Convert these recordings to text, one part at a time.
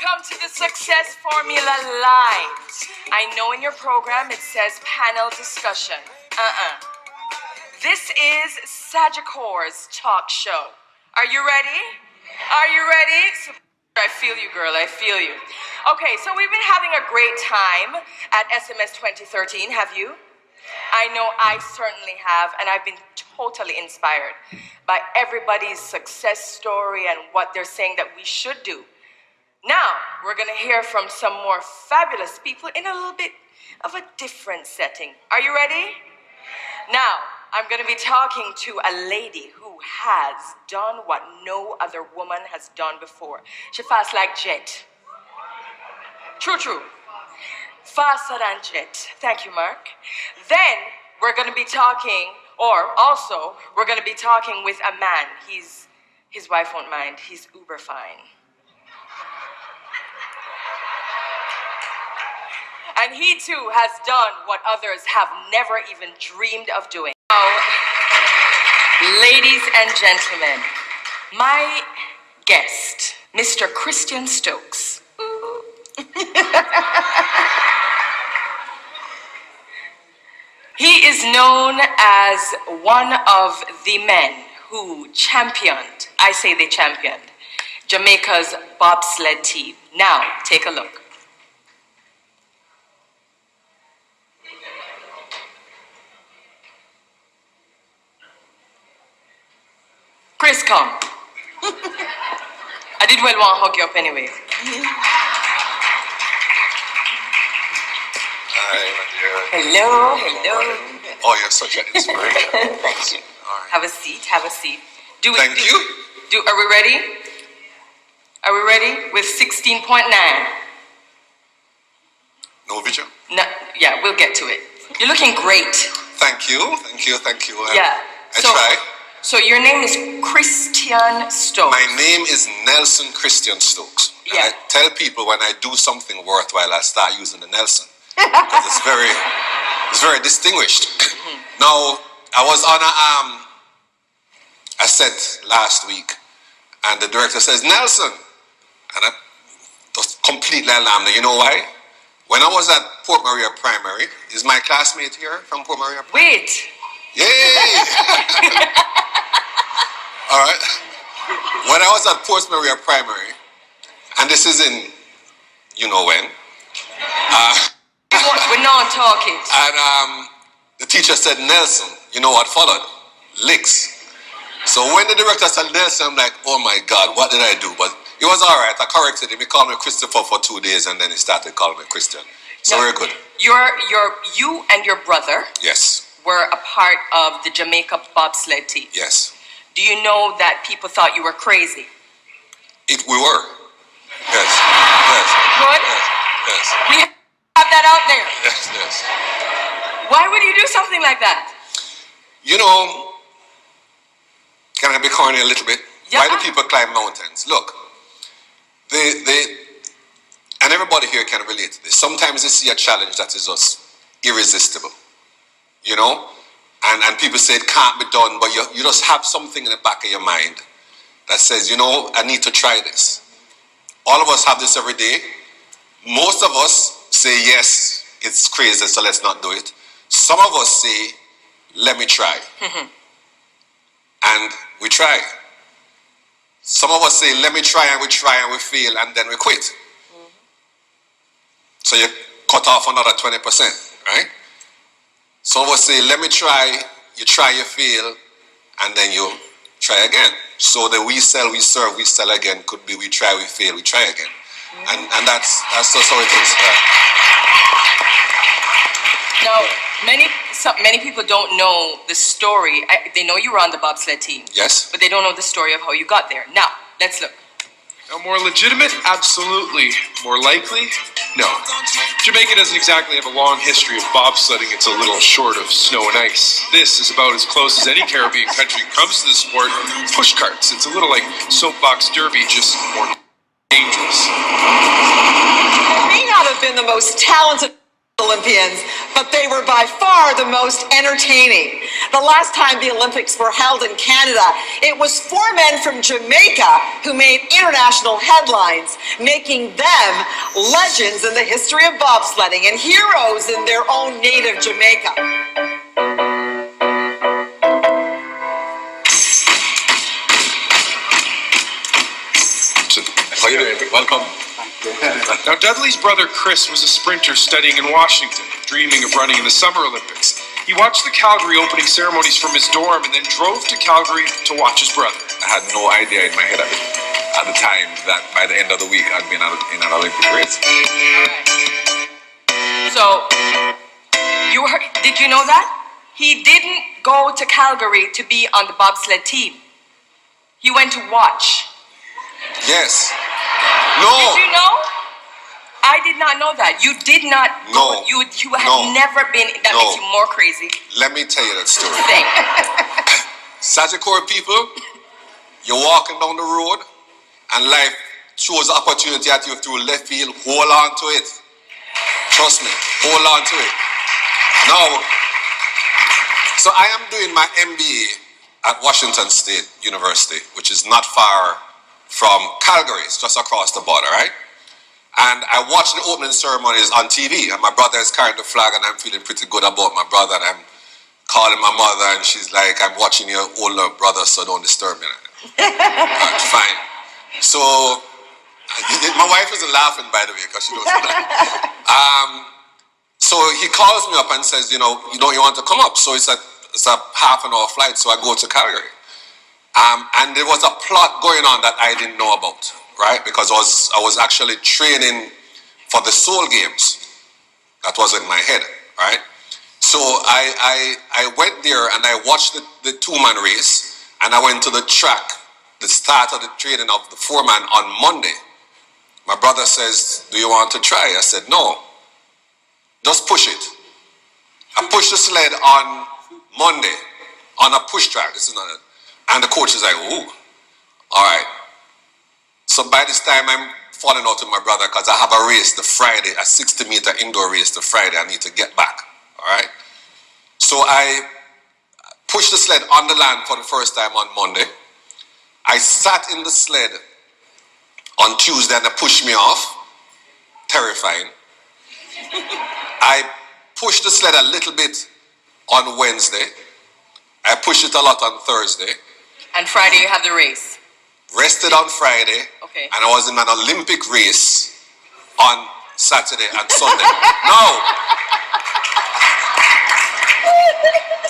Welcome to the Success Formula Live. I know in your program it says panel discussion. This is Sagicor's talk show. Are you ready? Are you ready? I feel you, girl. I feel you. Okay, so we've been having a great time at SMS 2013. Have you? I know I certainly have, and I've been totally inspired by everybody's success story and what they're saying that we should do. Now, we're going to hear from some more fabulous people in a little bit of a different setting. Are you ready? Now, I'm going to be talking to a lady who has done what no other woman has done before. She fast like jet. True. Faster than jet. Thank you, Mark. Then, we're going to be talking, we're going to be talking with a man. His wife won't mind. He's uber fine. And he too has done what others have never even dreamed of doing. Now, ladies and gentlemen, my guest, Mr. Christian Stokes. He is known as one of the men who championed, I say they championed, Jamaica's bobsled team. Now, take a look. Chris, come. I did well want to hug you up anyway. Hi, my dear. Hello. Oh, you're such an inspiration. Thank you. All right. Have a seat. Thank you. Are we ready? Are we ready? With 16.9. No video? No, yeah, we'll get to it. You're looking great. Thank you. Yeah. I try. So your name is Christian Stokes. My name is Nelson Christian Stokes. Yeah. I tell people when I do something worthwhile, I start using the Nelson. Because it's very distinguished. Now, I was on a set last week, and the director says, Nelson. And I was completely alarmed. You know why? When I was at Port Maria Primary, is my classmate here from Port Maria Primary? Wait. Yay! All right. When I was at Port Maria Primary, and this is in, you know when. We're not talking. And the teacher said, Nelson, you know what followed? Licks. So when the director said Nelson, I'm like, oh my God, what did I do? But it was all right. I corrected him. He called me Christopher for 2 days, and then he started calling me Christian. So very good. You and your brother. Yes. Were a part of the Jamaica bobsled team. Yes. Do you know that people thought you were crazy? We were. Yes. Good? Yes. We have that out there. Yes. Why would you do something like that? You know, can I be corny a little bit? Yeah. Why do people climb mountains? Look, and everybody here can relate to this. Sometimes they see a challenge that is just irresistible. You know? And people say it can't be done, but you just have something in the back of your mind that says, you know, I need to try this. All of us have this every day. Most of us say, yes, it's crazy, so let's not do it. Some of us say, let me try. And we try. Some of us say, let me try, and we fail, and then we quit. So you cut off another 20%, right? Some of us say, let me try, you try, you fail, and then you try again. So the we sell, we serve, we sell again could be we try, we fail, we try again. And that's just how it is. Now, many people don't know the story. They know you were on the bobsled team. Yes. But they don't know the story of how you got there. Now, let's look. Now, more legitimate? Absolutely. More likely? No. Jamaica doesn't exactly have a long history of bobsledding. It's a little short of snow and ice. This is about as close as any Caribbean country comes to the sport. Push carts. It's a little like soapbox derby, just more dangerous. They may not have been the most talented Olympians, but they were by far the most entertaining. the last time the Olympics were held in Canada, it was 4 men from Jamaica who made international headlines, making them legends in the history of bobsledding and heroes in their own native Jamaica. How you doing? Welcome. Now, Dudley's brother Chris was a sprinter studying in Washington, dreaming of running in the Summer Olympics. He watched the Calgary opening ceremonies from his dorm and then drove to Calgary to watch his brother. I had no idea in my head at the time that by the end of the week I'd been in an Olympic race. So, did you know that? He didn't go to Calgary to be on the bobsled team. He went to watch. Yes. No. Did you know? I did not know that. You did not No. You have never been. That No. makes you more crazy. Let me tell you that story. Thing. Sagicor people, you're walking down the road and life throws opportunity at you through left field. Hold on to it. Trust me. Hold on to it. Now, so I am doing my MBA at Washington State University, which is not far from Calgary. It's just across the border, right? And I watched the opening ceremonies on TV, and my brother is carrying the flag, and I'm feeling pretty good about my brother, and I'm calling my mother, and she's like, I'm watching your older brother, so don't disturb me. Fine. So, my wife isn't laughing, by the way, because she knows that. So he calls me up and says, you want to come up? So it's a half an hour flight, so I go to Calgary. And there was a plot going on that I didn't know about, right? Because I was actually training for the Seoul Games. That was in my head, right? So I went there and I watched the 2-man race, and I went to the track, the start of the training of the 4-man on Monday. My brother says, do you want to try? I said, no, just push it. I pushed the sled on Monday on a push track. This is not it. And the coach is like, ooh, all right. So by this time, I'm falling out with my brother because I have a race the Friday, a 60-meter indoor race the Friday. I need to get back, all right? So I pushed the sled on the land for the first time on Monday. I sat in the sled on Tuesday and they pushed me off. Terrifying. I pushed the sled a little bit on Wednesday. I pushed it a lot on Thursday. And Friday you have the race. Rested on Friday. Okay. And I was in an Olympic race on Saturday and Sunday. No.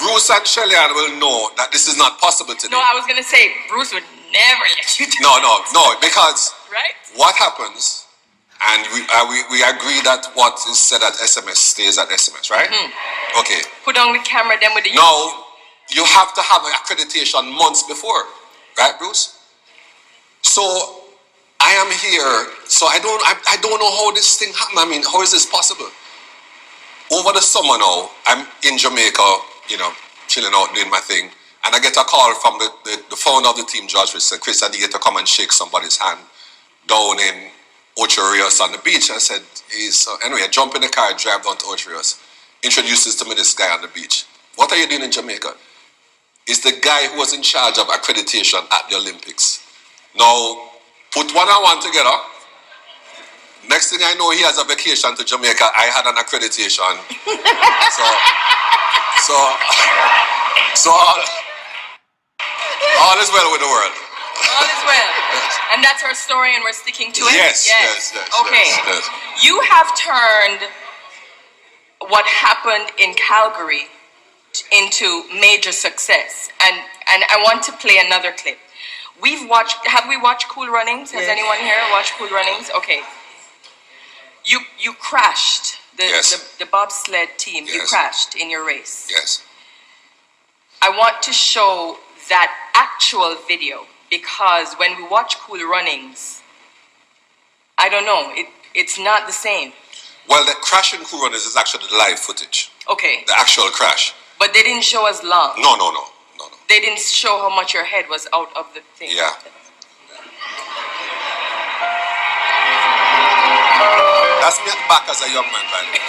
Bruce and Shellyan will know that this is not possible today. No, I was going to say, Bruce would never let you do No, because right? what happens, and we agree that what is said at SMS stays at SMS, right? Mm-hmm. Okay. Put on the camera then with the... No. You have to have accreditation months before, right, Bruce? So I am here. So I don't know how this thing happened. I mean, how is this possible? Over the summer now, I'm in Jamaica, chilling out, doing my thing, and I get a call from the founder of the team, George, which said, Chris, I need you to come and shake somebody's hand down in Ocho Rios on the beach. I said, anyway, I jump in the car, drive down to Ocho Rios, introduces to me this guy on the beach. What are you doing in Jamaica? It's the guy who was in charge of accreditation at the Olympics. Now, put one and one together. Next thing I know, he has a vacation to Jamaica. I had an accreditation. So all is well with the world. All is well. And that's our story and we're sticking to it? Yes. Okay. Yes. You have turned what happened in Calgary into major success, and I want to play another clip. Have we watched Cool Runnings? Has anyone here watched Cool Runnings? Okay. You crashed the bobsled team. Yes. You crashed in your race. Yes. I want to show that actual video because when we watch Cool Runnings, I don't know, it's not the same. Well, the crash in Cool Runnings is actually the live footage. Okay. The actual crash. But they didn't show us long. No. They didn't show how much your head was out of the thing. Yeah. That's me at the back as a young man, by the way.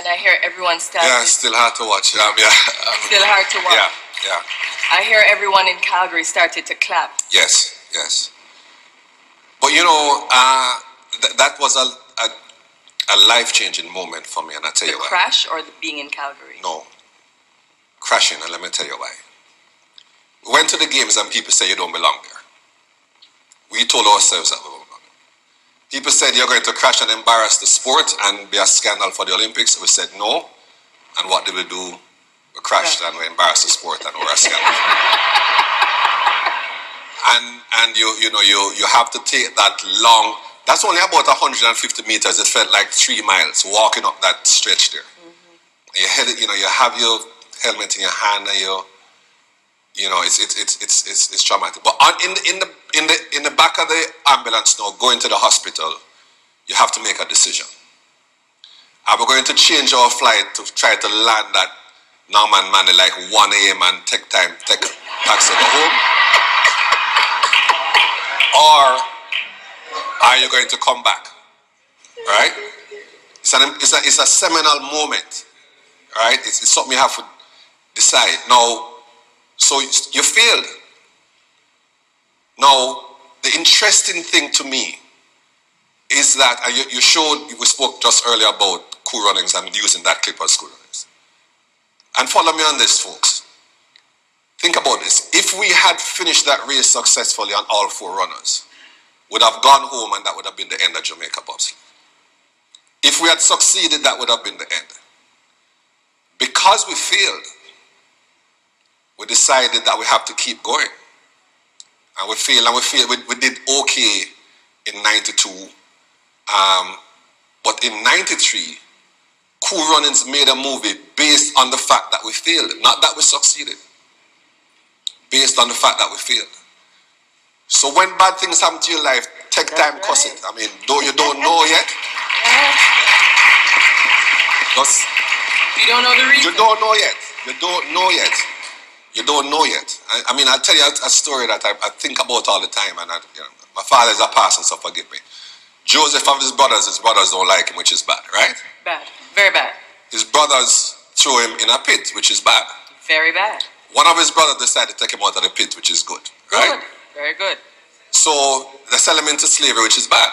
And I hear everyone started. Yeah, still hard to watch. Yeah. Still hard to watch. Yeah. I hear everyone in Calgary started to clap. Yes. But you know, that was a life-changing moment for me, and I tell you why. The crash or the being in Calgary? No. Crashing, and let me tell you why. We went to the games and people say you don't belong there. We told ourselves that we don't belong there. People said you're going to crash and embarrass the sport and be a scandal for the Olympics. We said no. And what did we do? We crashed and we embarrassed the sport and we're a scandal. and you have to take that long. That's only about 150 meters. It felt like 3 miles walking up that stretch there. Mm-hmm. You have your helmet in your hand and it's traumatic. But in the back of the ambulance now, going to the hospital, you have to make a decision. Are we going to change our flight to try to land at Norman Manley like 1 a.m. and take a taxi to go home? Or are you going to come back? Right? It's a seminal moment. Right? It's something you have to decide. Now, so you failed. Now, the interesting thing to me is that we spoke just earlier about cool runnings and using that clip as cool runnings. And follow me on this, folks. Think about this. If we had finished that race successfully on all 4 runners, would have gone home and that would have been the end of Jamaica bobsleigh. If we had succeeded, that would have been the end. Because we failed, we decided that we have to keep going. And we failed, we did okay in 92. But in 93, Cool Runnings made a movie based on the fact that we failed, not that we succeeded. Based on the fact that we failed. So when bad things happen to your life, take time, cuss it. I mean, though you don't know yet. You don't know the reason. You don't know yet. I mean, I'll tell you a story that I think about all the time. And my father is a pastor, so forgive me. Joseph and his brothers don't like him, which is bad, right? Bad. Very bad. His brothers threw him in a pit, which is bad. Very bad. One of his brothers decided to take him out of the pit, which is good, right? Good. Very good. So they sell him into slavery, which is bad.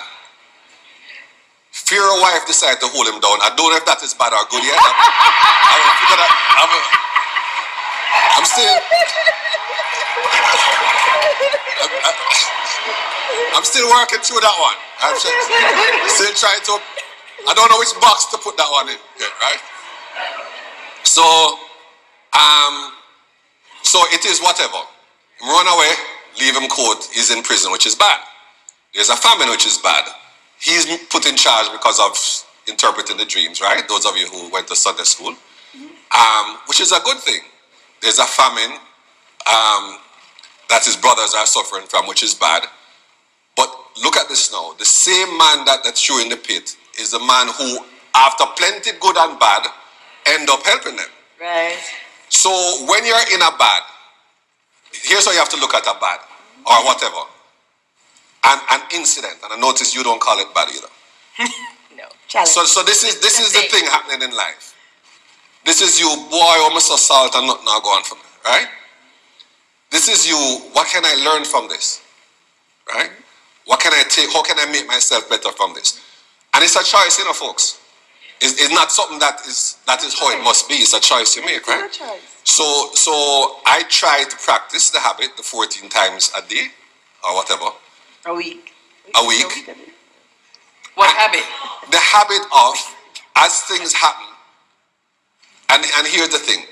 Pharaoh's wife decided to hold him down. I don't know if that is bad or good yet. I'm still working through that one. I'm still trying to. I don't know which box to put that one in yet, right? So it is whatever. Run away, leave him caught. He's in prison, which is bad. There's a famine, which is bad. He's put in charge because of interpreting the dreams, right? Those of you who went to Sunday school, which is a good thing. There's a famine that his brothers are suffering from, which is bad. But look at this now. The same man that threw in the pit is the man who, after plenty good and bad, end up helping them. Right. So when you're in a bad, here's how you have to look at a bad or whatever. An incident, and I notice you don't call it bad either. No. Challenge. So this is the thing happening in life. This is you, boy, almost assault and nothing now going for me, right? This is you, what can I learn from this? Right? What can I take? How can I make myself better from this? And it's a choice, folks. It's not something that is how it must be. It's a choice you make, right? It's a choice. So I try to practice the habit, the 14 times a day, or whatever. A week. A week. What habit? The habit of, as things happen, and here's the thing.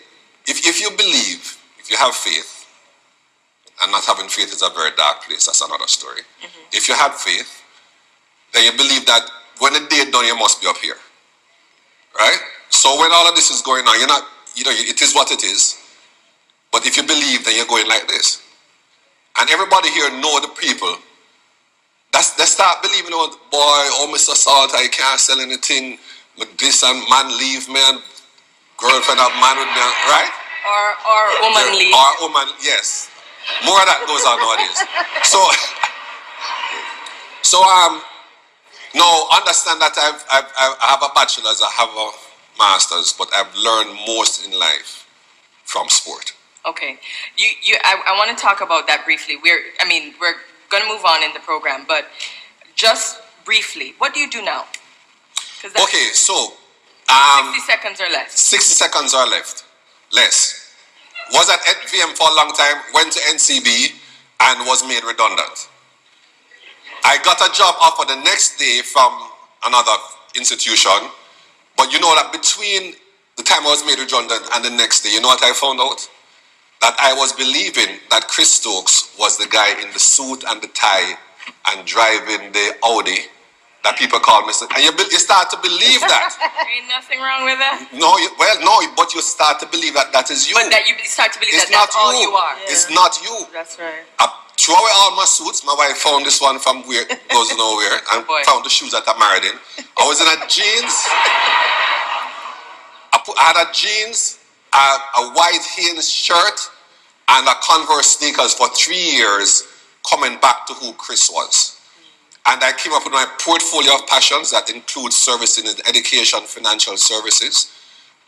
If you believe, if you have faith, and not having faith is a very dark place, that's another story. Mm-hmm. If you have faith, then you believe that when the day is done, you must be up here. Right? So when all of this is going on, you're not, it is what it is. But if you believe, then you're going like this. And everybody here know the people. They start believing, boy, Mr. Salt, I can't sell anything. But this and man leave me and girlfriend of man with me, right? Or woman leave. Or woman, yes. More of that goes on nowadays. So no, understand that I have a bachelor's, I have masters, but I've learned most in life from sport. Okay, I want to talk about that briefly. We're going to move on in the program, but just briefly, what do you do now? Okay, so 60 seconds or less. 60 seconds or less. Was at VM for a long time, went to NCB, and was made redundant. I got a job offer the next day from another institution, but you know that between the time I was made redundant and the next day, you know what I found out? That I was believing that Chris Stokes was the guy in the suit and the tie and driving the Audi that people call me. And you start to believe that. Ain't nothing wrong with that. No, but you start to believe that is you. But that you start to believe it's that that's not all you are. Yeah. It's not you. That's right. I threw away all my suits. My wife found this one from where goes nowhere, and found the shoes that I married in. I was in a jeans. I had a jeans, a white Hanes shirt, and a Converse sneakers for 3 years, coming back to who Chris was. And I came up with my portfolio of passions that includes servicing in education, financial services.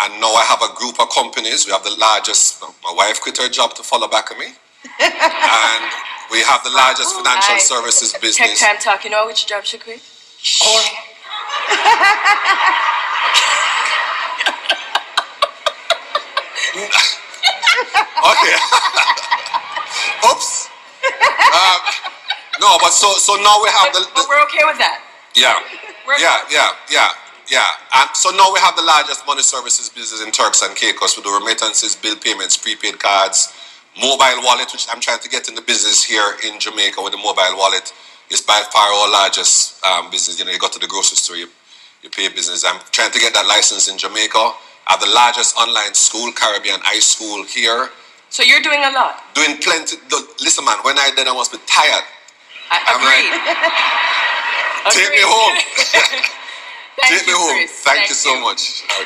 And now I have a group of companies. We have the largest, my wife quit her job to follow back at me. And we have the largest financial services business. Tech time talk, you know which job she quit? Okay. Oops. No, but so now we have but we're okay with that. Yeah. And so now we have the largest money services business in Turks and Caicos. We do remittances, bill payments, prepaid cards, mobile wallet, which I'm trying to get in the business here in Jamaica with the mobile wallet. It's by far our largest business. You know, you go to the grocery store, you pay business. I'm trying to get that license in Jamaica. I have the largest online school, Caribbean High School here. So you're doing a lot. Doing plenty. Listen, man, when I did, I must be tired. Agreed. Take me home. Thank Take me home. Chris. Thank you so much.